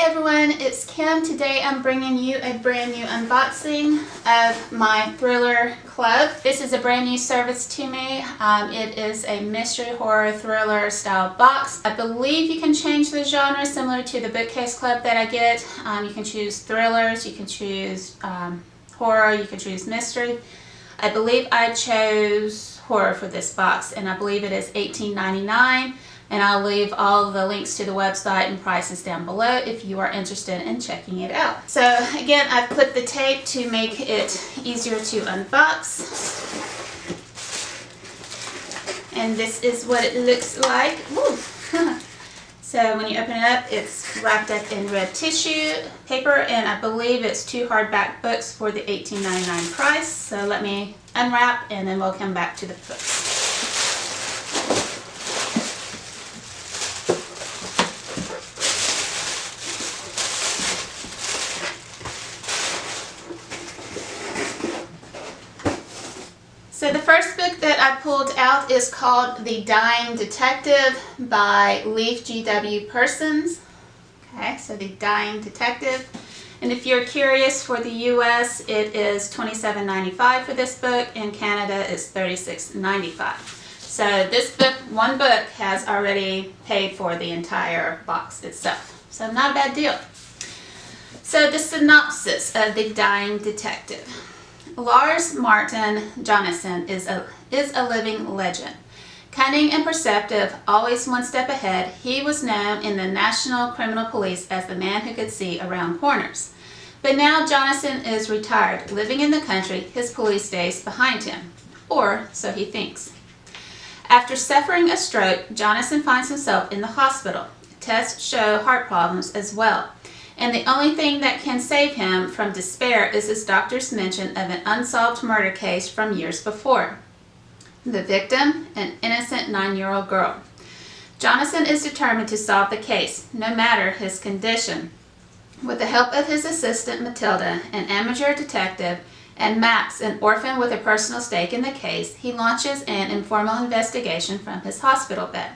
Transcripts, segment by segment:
everyone, it's Kim. Today I'm bringing you a brand new unboxing of my Thriller Club. This is a brand new service to me. It is a mystery horror thriller style box. I believe you can change the genre similar to the bookcase club that I get. You can choose thrillers, you can choose horror, you can choose mystery. I believe I chose horror for this box, and I believe it is $18.99. And I'll leave all the links to the website and prices down below if you are interested in checking it out. So again, I've put the tape to make it easier to unbox. And this is what it looks like. Woo. So when you open it up, it's wrapped up in red tissue paper, and I believe it's 2 hardback books for the $18.99 price. So let me unwrap and then we'll come back to the books. So the first book that I pulled out is called The Dying Detective by Leif G.W. Persons. Okay, so The Dying Detective. And if you're curious, for the US, it is $27.95 for this book. In Canada, it's $36.95. So this book, one book, has already paid for the entire box itself. So not a bad deal. So the synopsis of The Dying Detective. Lars Martin Jonasson is a living legend. Cunning and perceptive, always one step ahead, he was known in the National Criminal Police as the man who could see around corners. But now Jonasson is retired, living in the country, his police days behind him. Or so he thinks. After suffering a stroke, Jonasson finds himself in the hospital. Tests show heart problems as well. And the only thing that can save him from despair is his doctor's mention of an unsolved murder case from years before. The victim, an innocent 9-year-old girl. Jonasson is determined to solve the case, no matter his condition. With the help of his assistant Matilda, an amateur detective, and Max, an orphan with a personal stake in the case, he launches an informal investigation from his hospital bed.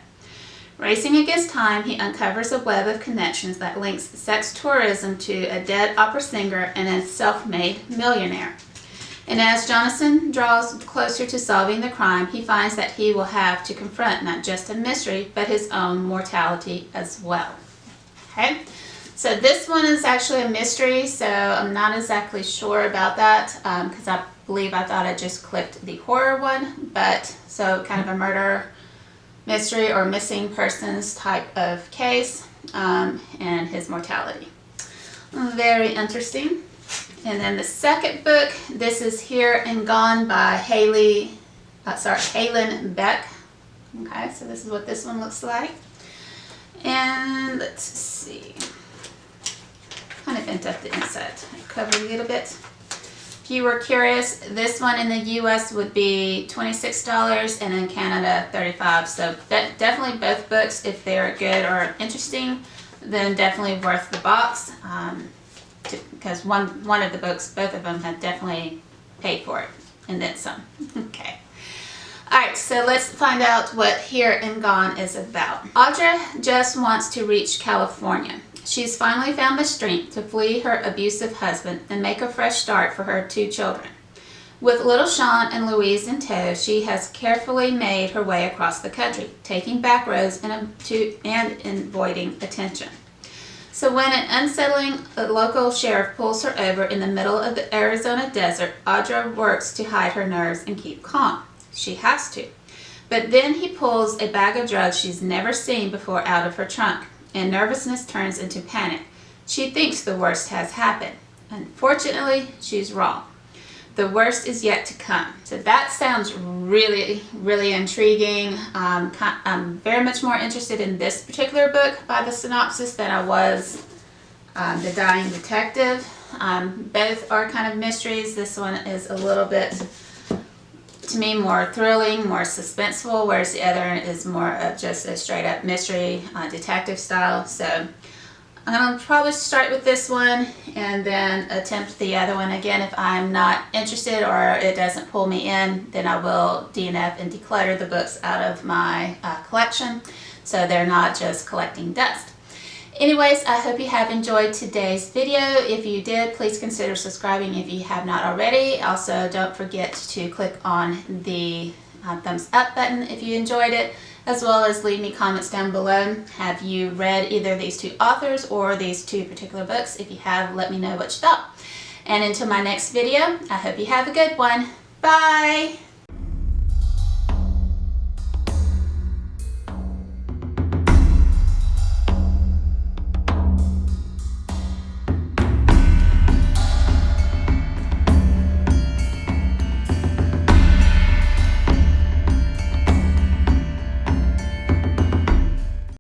Racing against time, he uncovers a web of connections that links sex tourism to a dead opera singer and a self-made millionaire. And as Jonasson draws closer to solving the crime, he finds that he will have to confront not just a mystery, but his own mortality as well. Okay, so this one is actually a mystery, so I'm not exactly sure about that because I believe I thought I just clicked the horror one, but so kind of a murder mystery or missing persons type of case, and his mortality. Very interesting. And then the second book, this is Here and Gone by Haylyn Beck. Okay, so this is what this one looks like. And let's see. Kind of bent up the inside. Cover a little bit. If you were curious, this one in the US would be $26 and in Canada $35. So definitely both books, if they're good or interesting, then definitely worth the box. Because one of the books, both of them have definitely paid for it and then some. Okay. Alright, so let's find out what Here and Gone is about. Audra just wants to reach California. She's finally found the strength to flee her abusive husband and make a fresh start for her 2 children. With little Sean and Louise in tow, she has carefully made her way across the country, taking back roads and avoiding attention. So when an unsettling local sheriff pulls her over in the middle of the Arizona desert, Audra works to hide her nerves and keep calm. She has to. But then he pulls a bag of drugs she's never seen before out of her trunk, and nervousness turns into panic. She thinks the worst has happened. Unfortunately, she's wrong. The worst is yet to come. So that sounds really, really intriguing. I'm very much more interested in this particular book by the synopsis than I was The Dying Detective. Both are kind of mysteries. This one is a little bit, to me, more thrilling, more suspenseful, whereas the other is more of just a straight up mystery detective style. So I'm going to probably start with this one and then attempt the other one again. If I'm not interested or it doesn't pull me in, then I will DNF and declutter the books out of my collection so they're not just collecting dust. Anyways, I hope you have enjoyed today's video. If you did, please consider subscribing if you have not already. Also, don't forget to click on the thumbs up button if you enjoyed it, as well as leave me comments down below. Have you read either these two authors or these two particular books? If you have, let me know what you thought. And until my next video, I hope you have a good one. Bye!